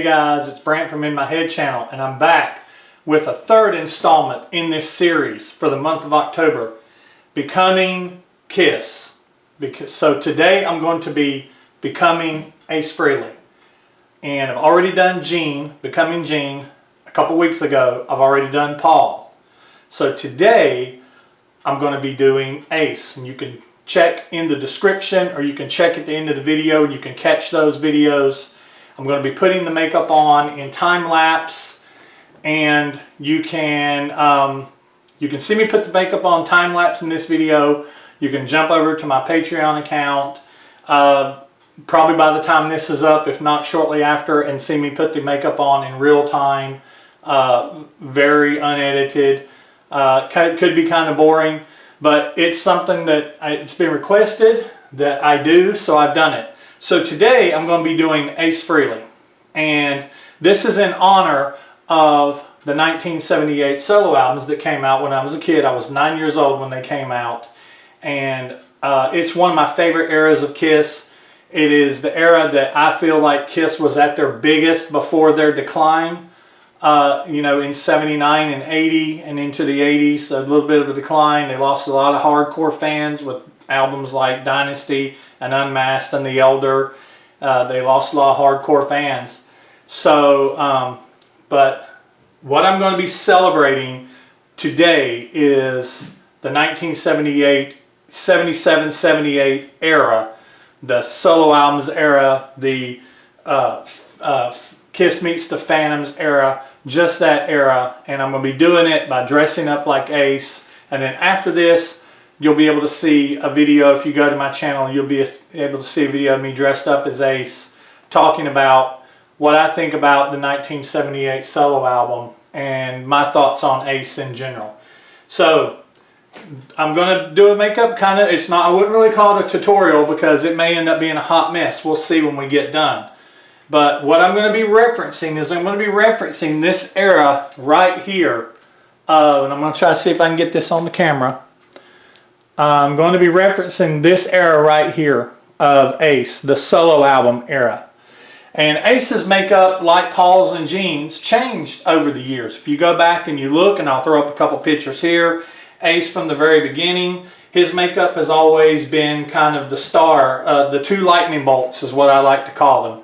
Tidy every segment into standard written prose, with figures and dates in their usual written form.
guys, it's Brant from In My Head channel, and I'm back with a third installment in this series for the month of October, Becoming Kiss. So today I'm going to be becoming Ace Frehley. And I've already done Gene, Becoming Gene, a couple weeks ago. I've already done Paul. So today I'm going to be doing Ace, and you can check in the description or you can check at the end of the video and you can catch those videos. I'm going to be putting the makeup on in time lapse, and you can see me put the makeup on time lapse in this video. You can jump over to my Patreon account probably by the time this is up, if not shortly after, and see me put the makeup on in real time, very unedited. Could be kind of boring, but it's something that it's been requested that I do, so I've done it. So today I'm going to be doing Ace Frehley, and this is in honor of the 1978 solo albums that came out when I was a kid. I was 9 years old when they came out, and it's one of my favorite eras of Kiss. It is the era that I feel like Kiss was at their biggest before their decline. You know, in 79 and 80 and into the 80s, a little bit of a decline. They lost a lot of hardcore fans with albums like Dynasty and Unmasked and The Elder. They lost a lot of hardcore fans. So, but what I'm going to be celebrating today is the 1978, 77, 78 era, the solo albums era, the Kiss Meets the Phantoms era, just that era. And I'm going to be doing it by dressing up like Ace. And then after this, you'll be able to see a video. If you go to my channel, you'll be able to see a video of me dressed up as Ace, talking about what I think about the 1978 solo album and my thoughts on Ace in general. So I'm going to do a makeup kind of, it's not, I wouldn't really call it a tutorial because it may end up being a hot mess. We'll see when we get done. But what I'm going to be referencing is I'm going to be referencing this era right here. And I'm going to try to see if I can get this on the camera. I'm going to be referencing this era right here of Ace, the solo album era. And Ace's makeup, like Paul's and Gene's, changed over the years. If you go back and you look, and I'll throw up a couple pictures here, Ace from the very beginning, his makeup has always been kind of the star, the two lightning bolts is what I like to call them.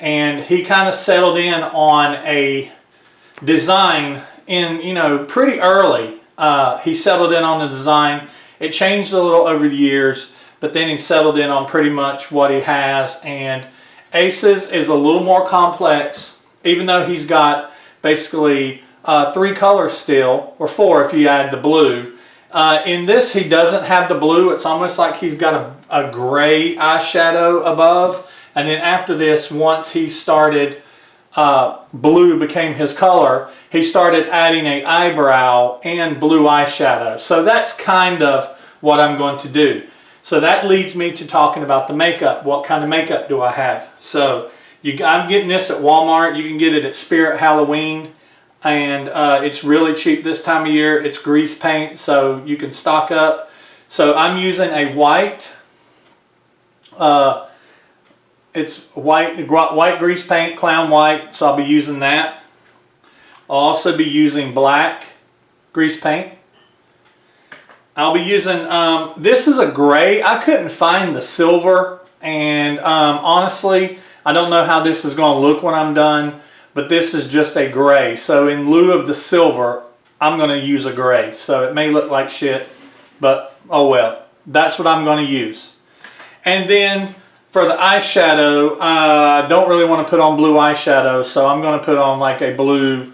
And he kind of settled in on a design in, you know, pretty early. He settled in on the design. It changed a little over the years, but then he settled in on pretty much what he has. And Ace's is a little more complex, even though he's got basically 3 colors still, or 4 if you add the blue. In this, he doesn't have the blue. It's almost like he's got a gray eyeshadow above. And then after this, once he started, blue became his color, he started adding an eyebrow and blue eyeshadow. So that's kind of what I'm going to do. So that leads me to talking about the makeup. What kind of makeup do I have? So I'm getting this at Walmart. You can get it at Spirit Halloween. And it's really cheap this time of year. It's grease paint, so you can stock up. So I'm using a white, it's white grease paint, Clown White, so I'll be using that. I'll also be using black grease paint. I'll be using, this is a gray. I couldn't find the silver, and honestly, I don't know how this is going to look when I'm done, but this is just a gray. So in lieu of the silver, I'm going to use a gray. So it may look like shit, but oh well. That's what I'm going to use. And then for the eyeshadow, I don't really want to put on blue eyeshadow, so I'm going to put on like a blue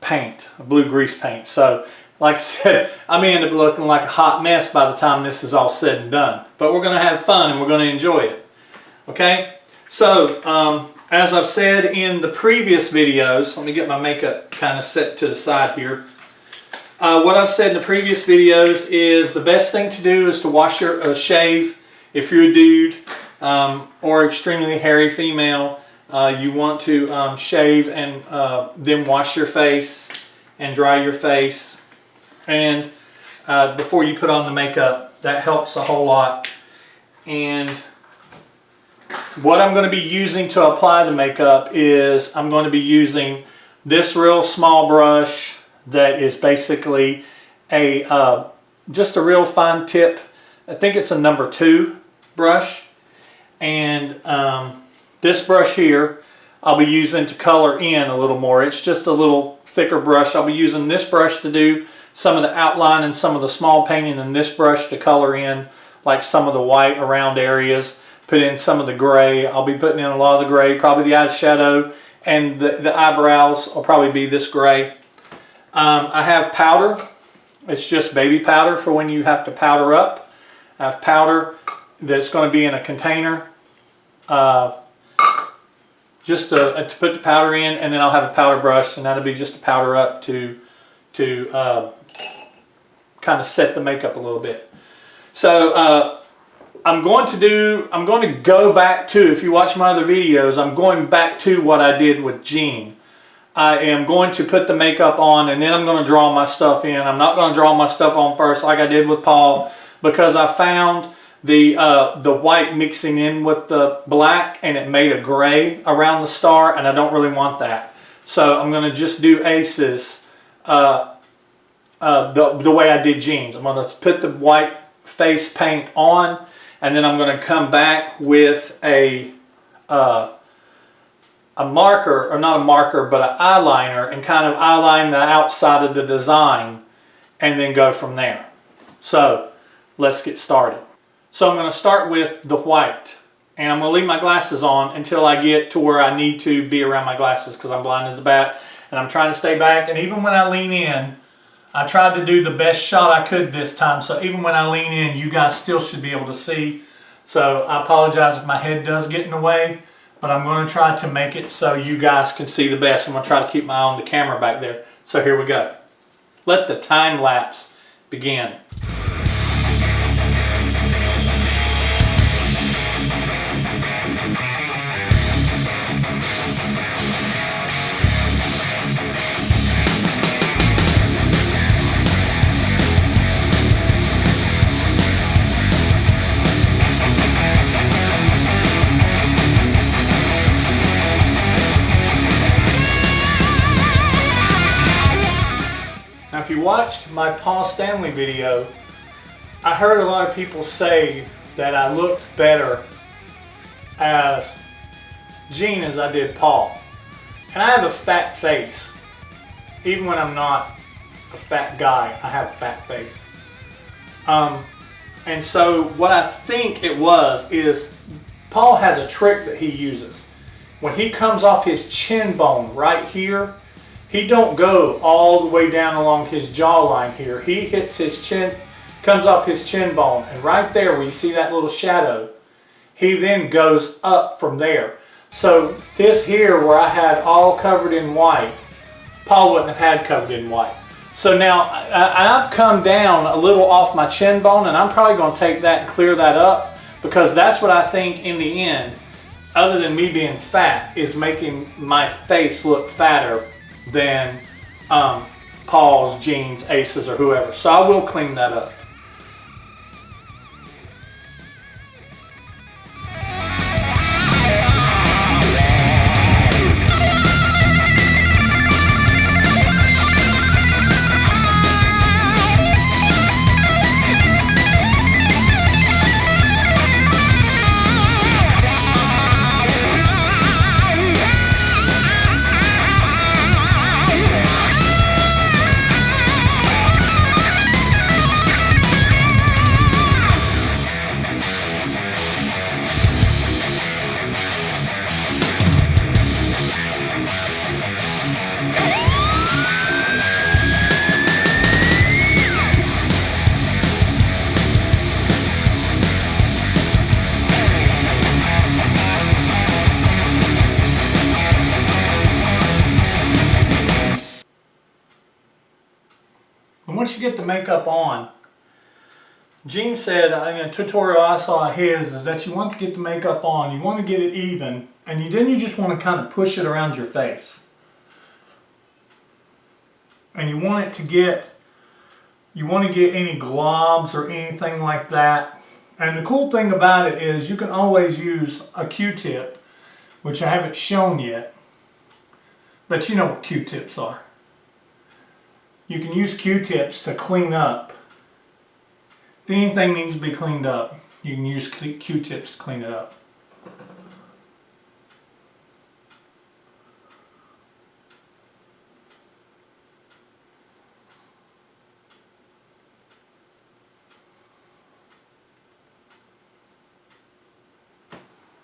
paint, a blue grease paint. So like I said, I may end up looking like a hot mess by the time this is all said and done. But we're going to have fun and we're going to enjoy it. Okay? So, as I've said in the previous videos, let me get my makeup kind of set to the side here. What I've said in the previous videos is the best thing to do is to wash your shave. If you're a dude or extremely hairy female, you want to shave and then wash your face and dry your face. And before you put on the makeup, that helps a whole lot. And what I'm going to be using to apply the makeup is I'm going to be using this real small brush that is basically a just a real fine tip. I think it's a number 2 brush, and this brush here I'll be using to color in a little more. It's just a little thicker brush. I'll be using this brush to do some of the outline and some of the small painting, and this brush to color in like some of the white around areas, put in some of the gray. I'll be putting in a lot of the gray, probably the eyeshadow, and the eyebrows will probably be this gray. I have powder. It's just baby powder for when you have to powder up. I have powder that's going to be in a container, just to put the powder in, and then I'll have a powder brush, and that'll be just to powder up to kind of set the makeup a little bit. So I'm going to go back to, if you watch my other videos, I'm going back to what I did with Jean. I am going to put the makeup on, and then I'm going to draw my stuff in. I'm not going to draw my stuff on first like I did with Paul, because I found the white mixing in with the black, and it made a gray around the star, and I don't really want that. So I'm going to just do Ace's the way I did Jean's. I'm going to put the white face paint on, and then I'm going to come back with a marker, or not a marker, but an eyeliner, and kind of eyeline the outside of the design, and then go from there. So let's get started. So I'm going to start with the white, and I'm going to leave my glasses on until I get to where I need to be around my glasses, because I'm blind as a bat and I'm trying to stay back. And even when I lean in, I tried to do the best shot I could this time, so even when I lean in, you guys still should be able to see. So I apologize if my head does get in the way, but I'm going to try to make it so you guys can see the best. I'm going to try to keep my eye on the camera back there. So here we go. Let the time lapse begin. If you watched my Paul Stanley video, I heard a lot of people say that I looked better as Jean as I did Paul. And I have a fat face. Even when I'm not a fat guy, I have a fat face. And so what I think it was is Paul has a trick that he uses. When he comes off his chin bone right here, he don't go all the way down along his jawline here. He hits his chin, comes off his chin bone, and right there where you see that little shadow, he then goes up from there. So this here where I had all covered in white, Paul wouldn't have had covered in white. So now I've come down a little off my chin bone, and I'm probably going to take that and clear that up, because that's what I think in the end, other than me being fat, is making my face look fatter than Paul's, Jean's, Ace's, or whoever. So I will clean that up. Once you get the makeup on, Jean said in a tutorial I saw of his is that you want to get the makeup on, you want to get it even, and then you just want to kind of push it around your face. And you want it to get, you want to get any globs or anything like that And the cool thing about it is you can always use a Q-tip, which I haven't shown yet, but you know what Q-tips are. You can use Q-tips to clean up. If anything needs to be cleaned up, you can use Q-tips to clean it up.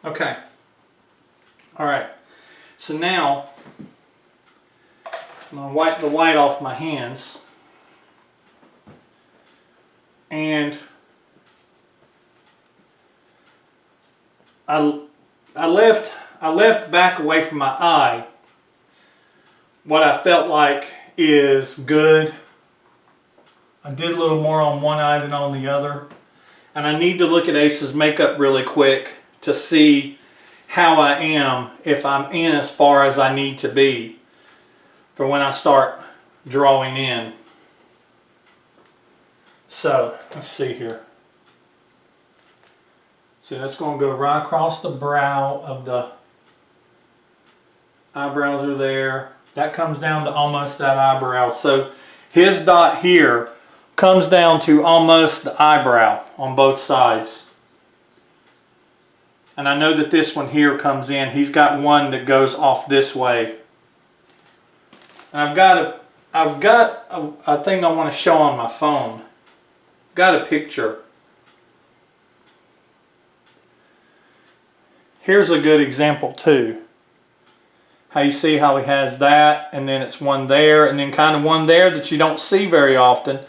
Okay. All right. So now I'm going to wipe the white off my hands. And I left back away from my eye what I felt like is good. I did a little more on one eye than on the other. And I need to look at Ace's makeup really quick to see how I am, if I'm in as far as I need to be for when I start drawing in. So, let's see here. So that's going to go right across the brow of the eyebrows are there. That comes down to almost that eyebrow. So his dot here comes down to almost the eyebrow on both sides. And I know that this one here comes in. He's got one that goes off this way. And I've got a thing I want to show on my phone. Got a picture. Here's a good example too. How you see how he has that, and then it's one there, and then kind of one there that you don't see very often,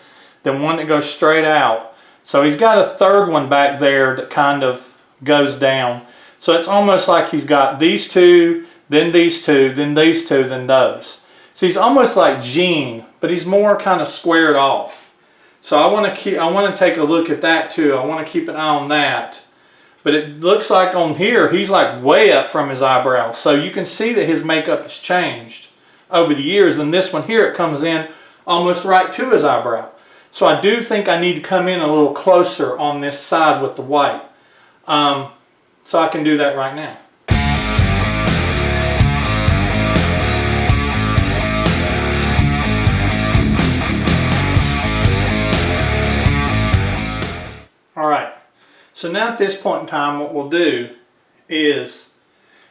then one that goes straight out. So he's got a third one back there that kind of goes down. So it's almost like he's got these two, then these two, then these two, then those. So he's almost like Gene, but he's more kind of squared off. So I want to take a look at that too. I want to keep an eye on that. But it looks like on here he's like way up from his eyebrow. So you can see that his makeup has changed over the years. And this one here, it comes in almost right to his eyebrow. So I do think I need to come in a little closer on this side with the white. So I can do that right now. Alright, so now at this point in time what we'll do is,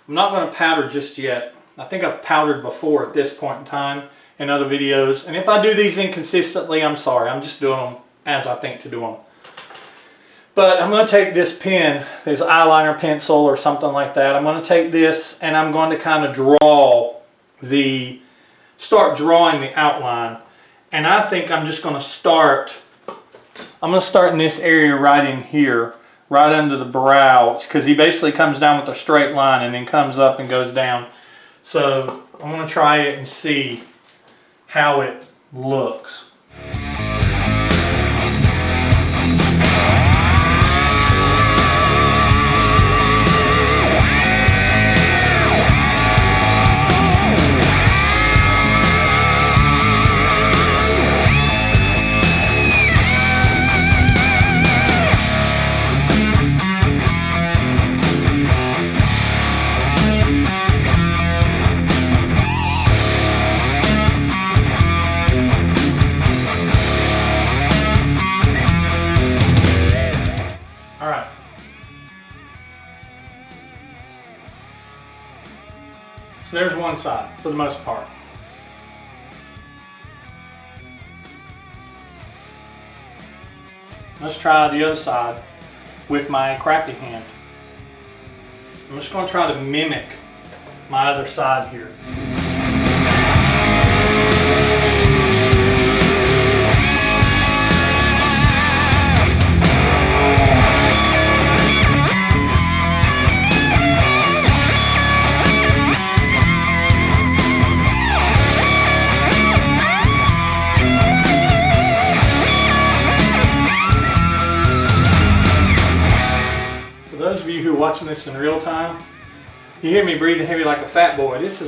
I'm not going to powder just yet. I think I've powdered before at this point in time in other videos. And if I do these inconsistently, I'm sorry. I'm just doing them as I think to do them. But I'm going to take this pen, this eyeliner pencil or something like that. I'm going to take this and I'm going to kind of start drawing the outline. And I think I'm just going to start, in this area right in here, right under the brow, because he basically comes down with a straight line and then comes up and goes down. So I'm going to try it and see how it looks. So there's one side, for the most part. Let's try the other side with my crappy hand. I'm just going to try to mimic my other side here. Watching this in real time, you hear me breathing heavy like a fat boy. This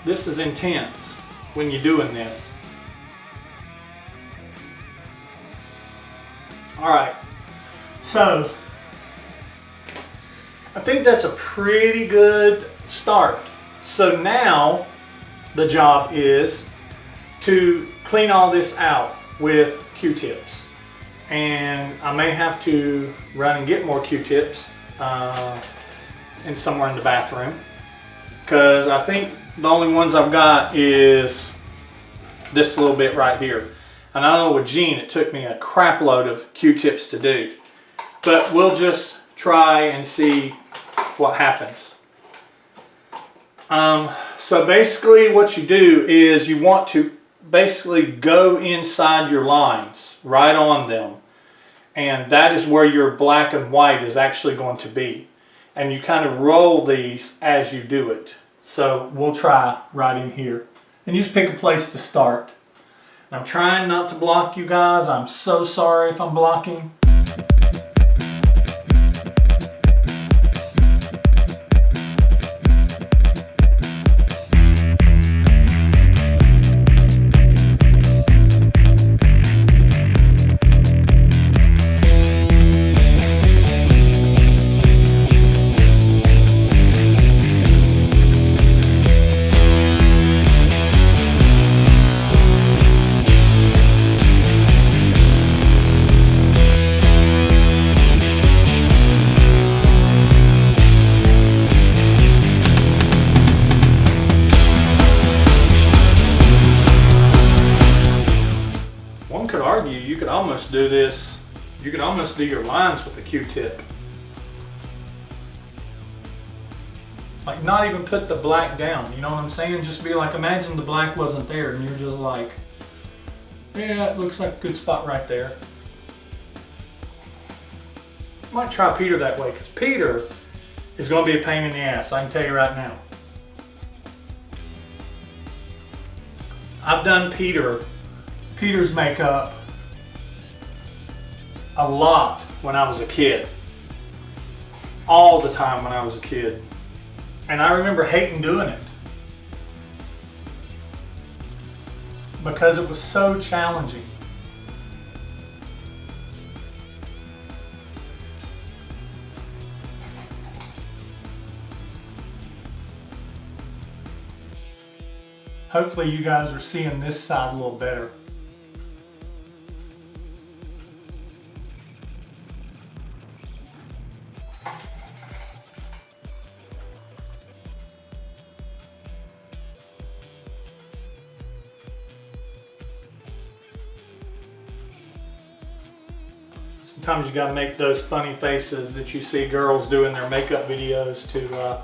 is intense when you're doing this. All right, so I think that's a pretty good start. So now the job is to clean all this out with Q-tips. And I may have to run and get more Q-tips and somewhere in the bathroom, because I think the only ones I've got is this little bit right here. And I know with Gene it took me a crap load of Q-tips to do, but we'll just try and see what happens. So basically what you do is you want to basically go inside your lines, right on them, and that is where your black and white is actually going to be. And you kind of roll these as you do it. So we'll try right in here. And you just pick a place to start. I'm trying not to block you guys. I'm so sorry if I'm blocking. You could almost do this, you could almost do your lines with a Q-tip. Like not even put the black down, you know what I'm saying? Just be like, imagine the black wasn't there and you're just like, yeah, it looks like a good spot right there. Might try Peter that way, because Peter is going to be a pain in the ass, I can tell you right now. I've done Peter's makeup a lot when I was a kid. All the time when I was a kid. And I remember hating doing it, because it was so challenging. Hopefully you guys are seeing this side a little better. Sometimes you gotta make those funny faces that you see girls do in their makeup videos to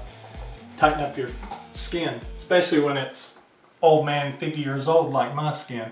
tighten up your skin, especially when it's old man 50 years old like my skin.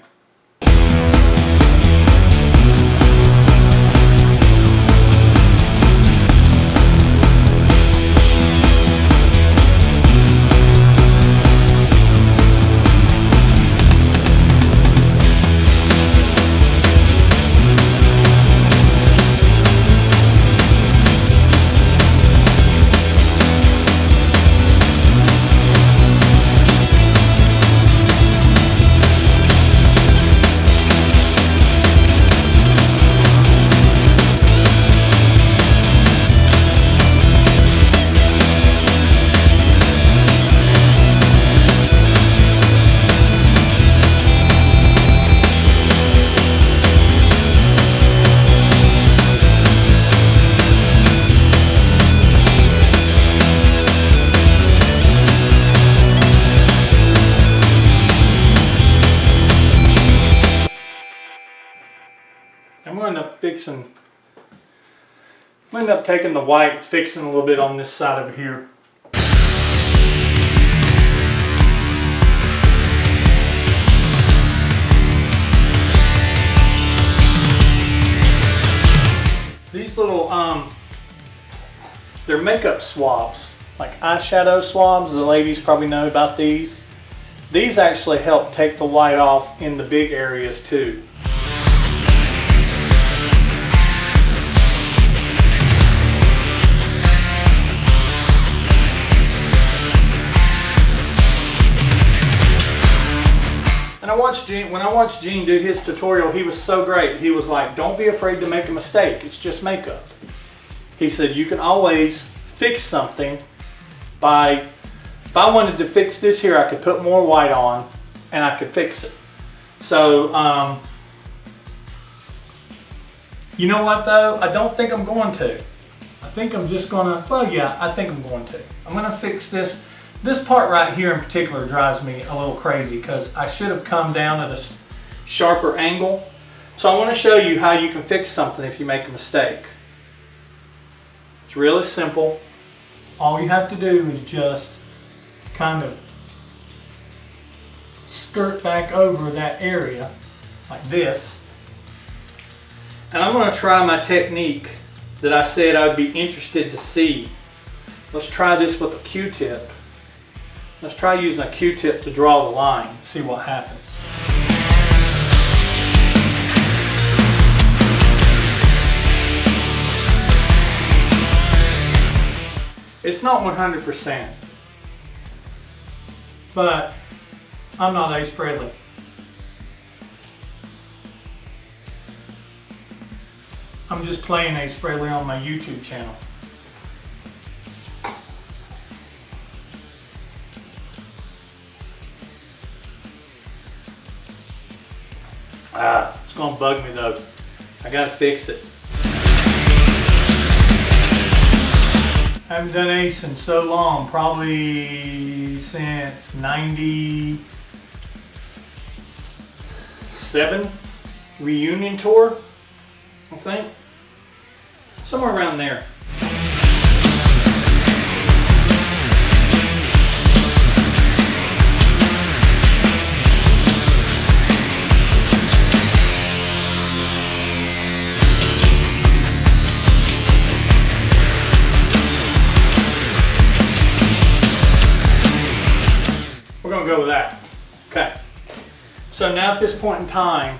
I'm going to end up taking the white, fixing a little bit on this side over here. These little, they're makeup swabs, like eyeshadow swabs. The ladies probably know about these. These actually help take the white off in the big areas too. And when I watched Gene do his tutorial, he was so great. He was like, don't be afraid to make a mistake. It's just makeup. He said, you can always fix something by, if I wanted to fix this here, I could put more white on and I could fix it. So, you know what though? I don't think I'm going to. I think I'm just gonna, well yeah, I think I'm going to. I'm gonna fix this. This part right here in particular drives me a little crazy because I should have come down at a sharper angle. So I want to show you how you can fix something if you make a mistake. It's really simple. All you have to do is just kind of skirt back over that area like this. And I'm going to try my technique that I said I would be interested to see. Let's try this with a Q-tip. Let's try using a Q-tip to draw the line, see what happens. It's not 100%, but I'm not Ace Frehley. I'm just playing Ace Frehley on my YouTube channel. It's gonna bug me though. I gotta fix it. I haven't done Ace in so long, probably since 97 reunion tour, I think. Somewhere around there. We're going to go with that. Okay. So now at this point in time,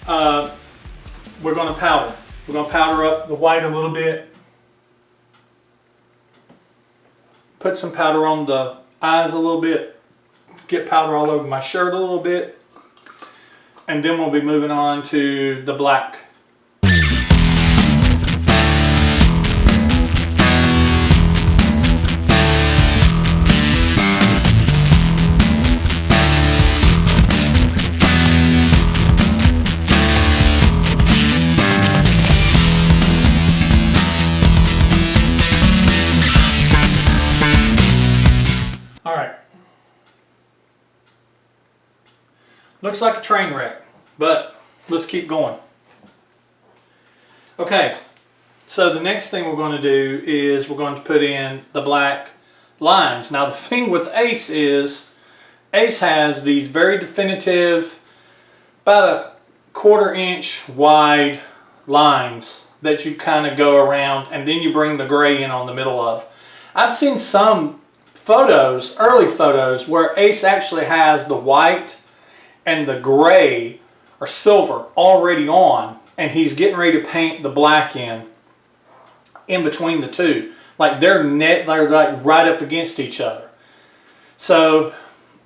we're going to powder. We're going to powder up the white a little bit. Put some powder on the eyes a little bit. Get powder all over my shirt a little bit. And then we'll be moving on to the black. Looks like a train wreck, but let's keep going. Okay, so the next thing we're going to do is we're going to put in the black lines. Now the thing with Ace is, Ace has these very definitive, about 1/4 inch wide lines that you kind of go around and then you bring the gray in on the middle of. I've seen some photos, early photos, where Ace actually has the white and the gray or silver already on, and he's getting ready to paint the black in between the two. Like they're like right up against each other. So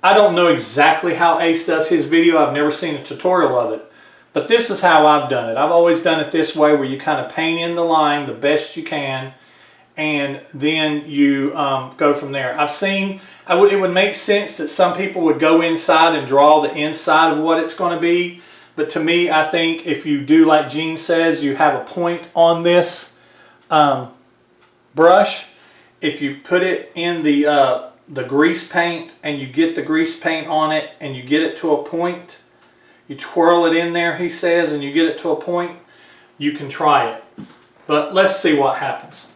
I don't know exactly how Ace does his video. I've never seen a tutorial of it. But this is how I've done it. I've always done it this way, where you kind of paint in the line the best you can, and then you go from there. I've seen, it would make sense that some people would go inside and draw the inside of what it's going to be. But to me, I think if you do like Gene says, you have a point on this brush. If you put it in the grease paint and you get the grease paint on it and you get it to a point, you twirl it in there, he says, and you get it to a point, you can try it. But let's see what happens.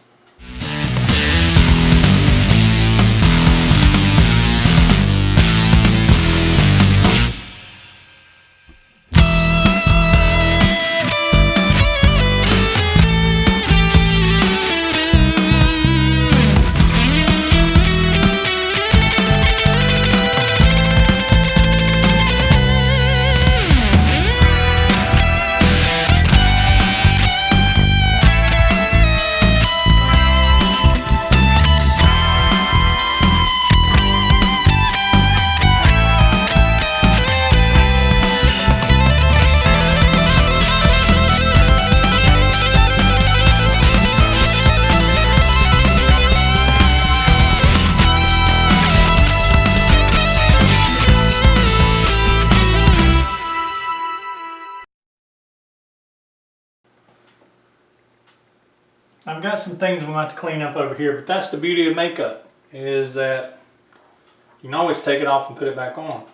I've got some things we might have to clean up over here, but that's the beauty of makeup, is that you can always take it off and put it back on.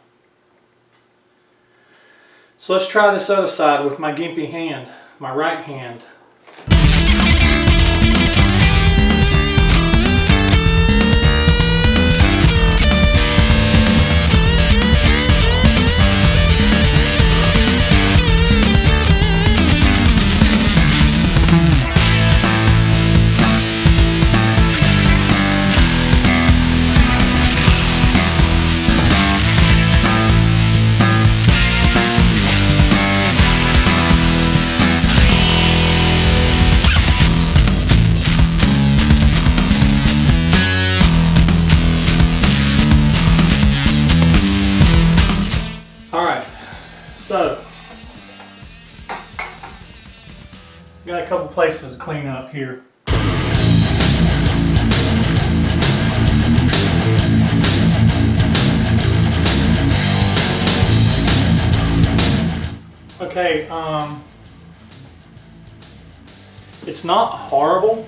So let's try this other side with my gimpy hand, my right hand. So, got a couple places to clean up here. Okay, it's not horrible,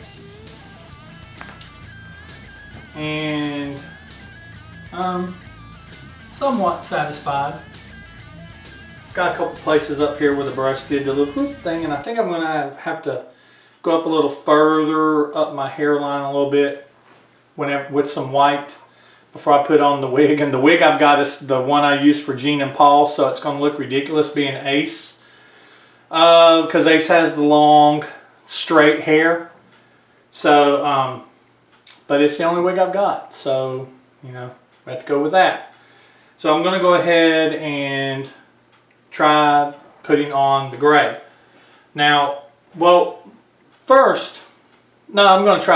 and somewhat satisfied. Got a couple places up here where the brush did the little whoop thing, and I think I'm going to have to go up a little further up my hairline a little bit with some white before I put on the wig. And the wig I've got is the one I used for Gene and Paul, so it's going to look ridiculous being Ace, because Ace has the long straight hair. So but it's the only wig I've got, so you know, we have to go with that. So I'm going to go ahead and try putting on the gray. Now, well, first, no, I'm going to go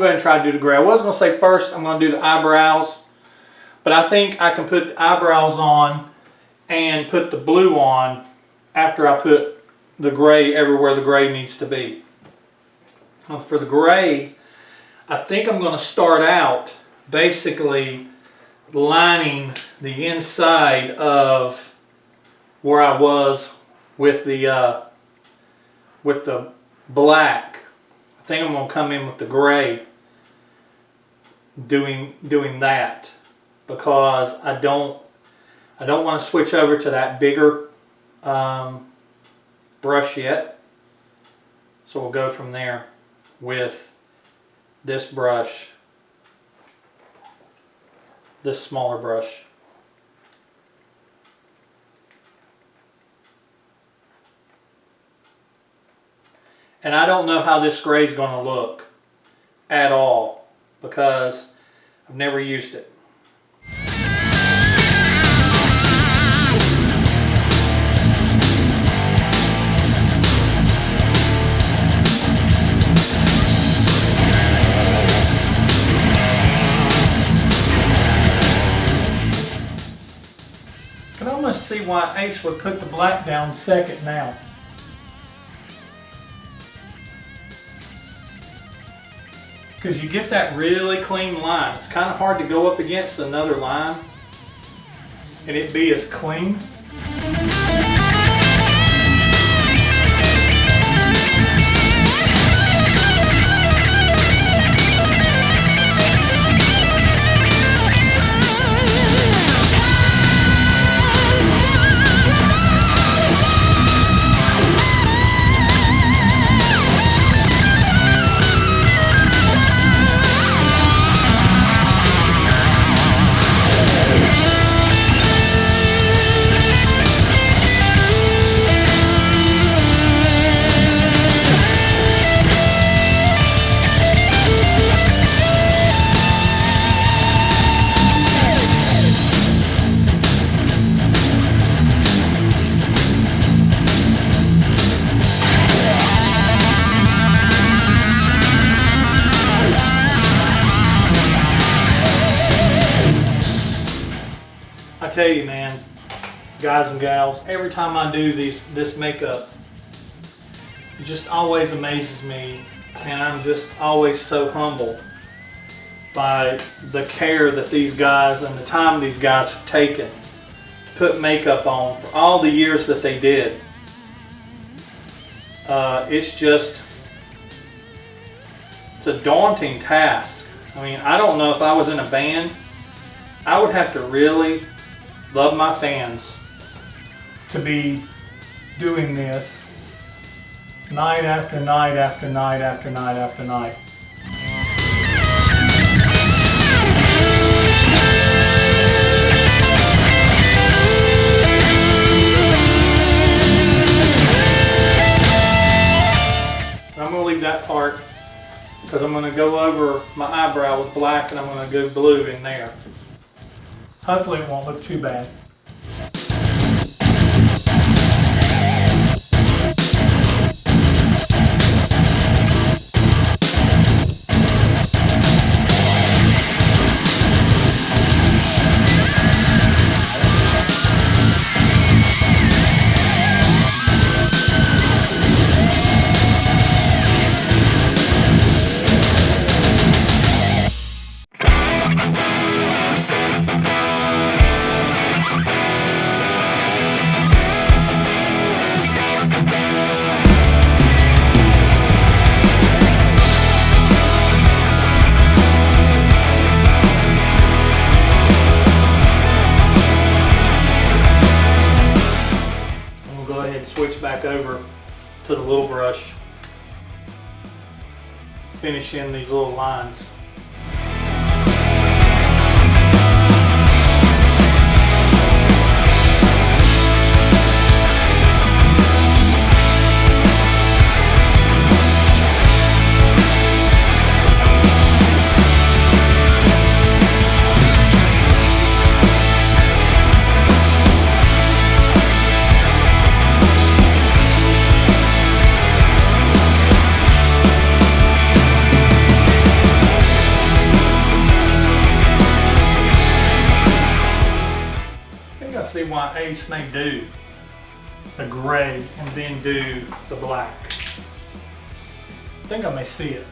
ahead and try to do the gray. I was going to say first I'm going to do the eyebrows, but I think I can put the eyebrows on and put the blue on after I put the gray everywhere the gray needs to be. Now, for the gray, I think I'm going to start out basically lining the inside of where I was with the black. I think I'm going to come in with the gray doing that, because I don't want to switch over to that bigger brush yet. So we'll go from there with this brush, this smaller brush. And I don't know how this gray is going to look at all, because I've never used it. I can almost see why Ace would put the black down second now. Because you get that really clean line. It's kind of hard to go up against another line and it be as clean. I tell you, man, guys and gals, every time I do this makeup, it just always amazes me, and I'm just always so humbled by the care that these guys and the time these guys have taken to put makeup on for all the years that they did. It's just It's a daunting task. I mean, I don't know if I was in a band, I would have to really love my fans to be doing this night after night after night after night after night. I'm going to leave that part because I'm going to go over my eyebrow with black and I'm going to go blue in there. Hopefully it won't look too bad. Switch back over to the little brush, finish in these little lines. See why Ace may do the gray and then do the black. I think I may see it.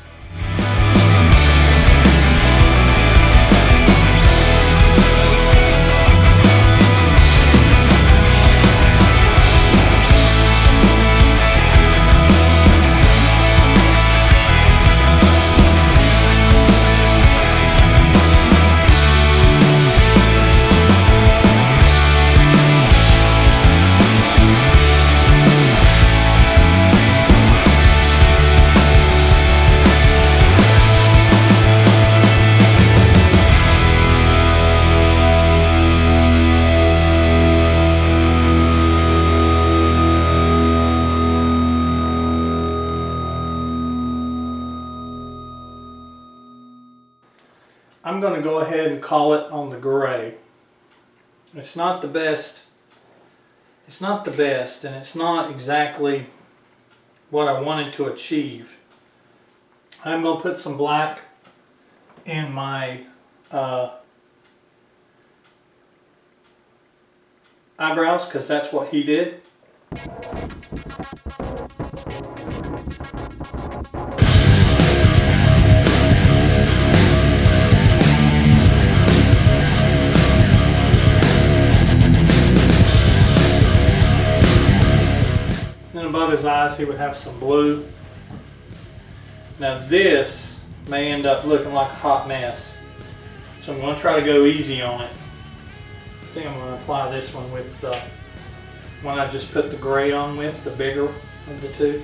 I'm going to go ahead and call it on the gray. It's not the best. It's not the best, and it's not exactly what I wanted to achieve. I'm going to put some black in my eyebrows because that's what he did. Above his eyes he would have some blue. Now this may end up looking like a hot mess, so I'm going to try to go easy on it. I think I'm going to apply this one with the one I just put the gray on with, the bigger of the two.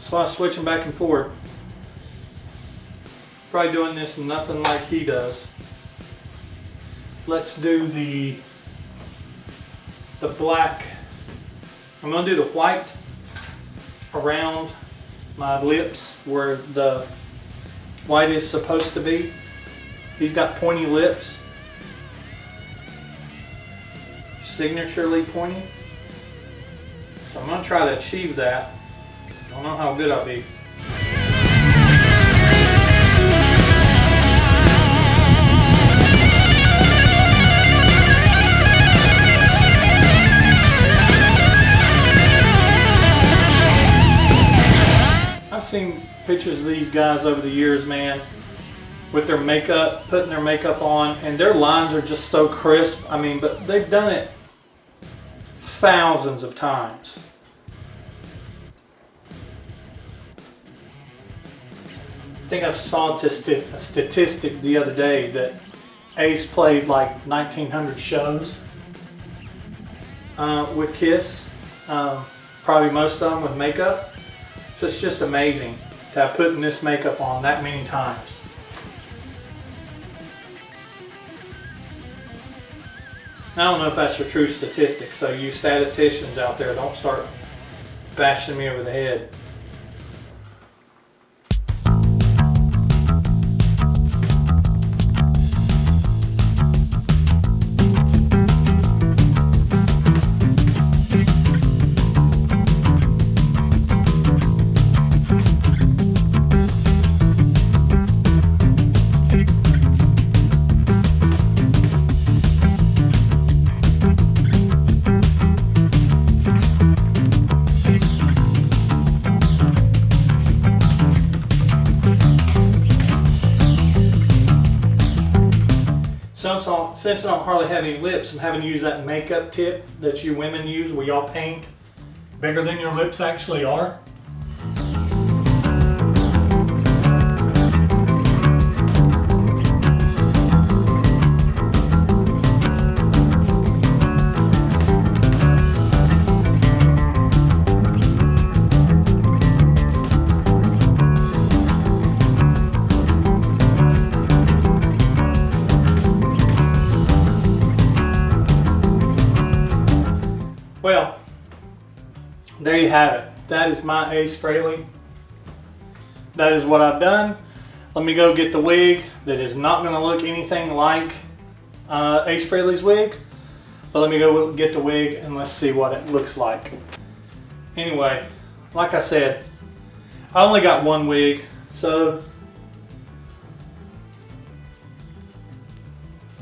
So I'm switching back and forth. Probably doing this nothing like he does. Let's do the black. I'm going to do the white around my lips where the white is supposed to be. He's got pointy lips. Signaturely pointy. So I'm going to try to achieve that. I don't know how good I'll be. guys over the years, man, with their makeup, putting their makeup on, and their lines are just so crisp. I mean, but they've done it thousands of times. I think I saw a statistic the other day that Ace played like 1,900 shows with Kiss, probably most of them with makeup. So it's just amazing to have putting this makeup on that many times. I don't know if that's a true statistic, so you statisticians out there, don't start bashing me over the head. Since I don't hardly have any lips, I'm having to use that makeup tip that you women use where y'all paint bigger than your lips actually are. Well, there you have it. That is my Ace Frehley. That is what I've done. Let me go get the wig that is not going to look anything like Ace Frehley's wig. But let me go get the wig and let's see what it looks like. Anyway, like I said, I only got one wig, so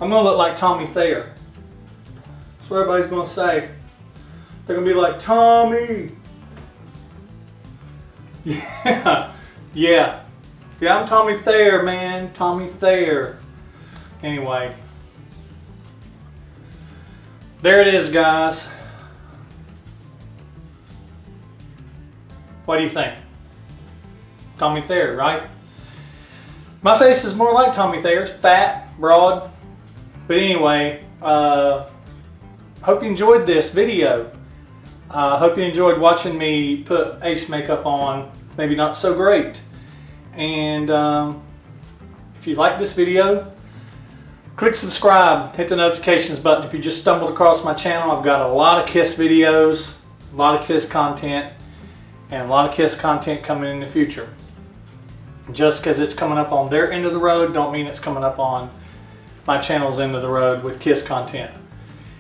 I'm going to look like Tommy Thayer. That's what everybody's going to say. They're gonna be like, Tommy. Yeah, I'm Tommy Thayer, man. Tommy Thayer. Anyway, there it is, guys. What do you think? Tommy Thayer, right? My face is more like Tommy Thayer's, fat, broad. But anyway, hope you enjoyed this video. Hope you enjoyed watching me put Ace makeup on. Maybe not so great. And if you like this video, click subscribe, hit the notifications button. If you just stumbled across my channel, I've got a lot of Kiss videos, a lot of Kiss content, and a lot of Kiss content coming in the future. Just because it's coming up on their end of the road don't mean it's coming up on my channel's end of the road with Kiss content.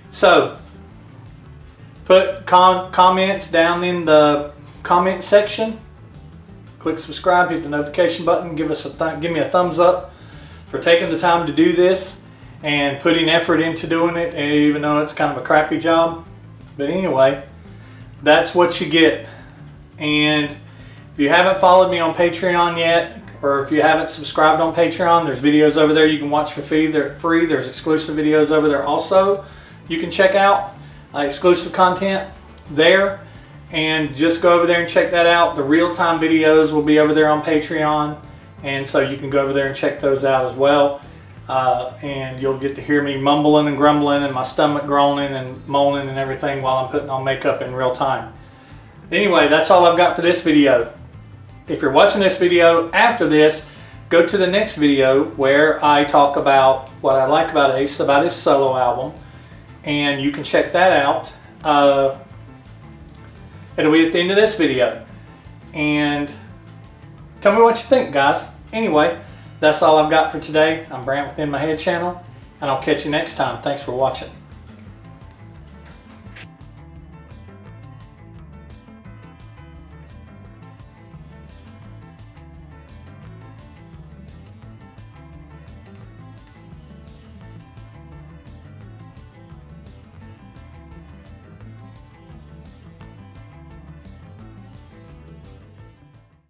So put comments down in the comment section. Click subscribe, hit the notification button, give me a thumbs up for taking the time to do this and putting effort into doing it, even though it's kind of a crappy job. But anyway, that's what you get. And if you haven't followed me on Patreon yet, or if you haven't subscribed on Patreon, there's videos over there you can watch for free. There's exclusive videos over there also you can check out. Exclusive content there, and just go over there and check that out. The real-time videos will be over there on Patreon, and so you can go over there and check those out as well. And you'll get to hear me mumbling and grumbling and my stomach groaning and moaning and everything while I'm putting on makeup in real time. Anyway, that's all I've got for this video. If you're watching this video after this, go to the next video where I talk about what I like about Ace, about his solo album. And you can check that out. It'll be at the end of this video. And tell me what you think, guys. Anyway, that's all I've got for today. I'm Brant Within My Head channel, and I'll catch you next time. Thanks for watching.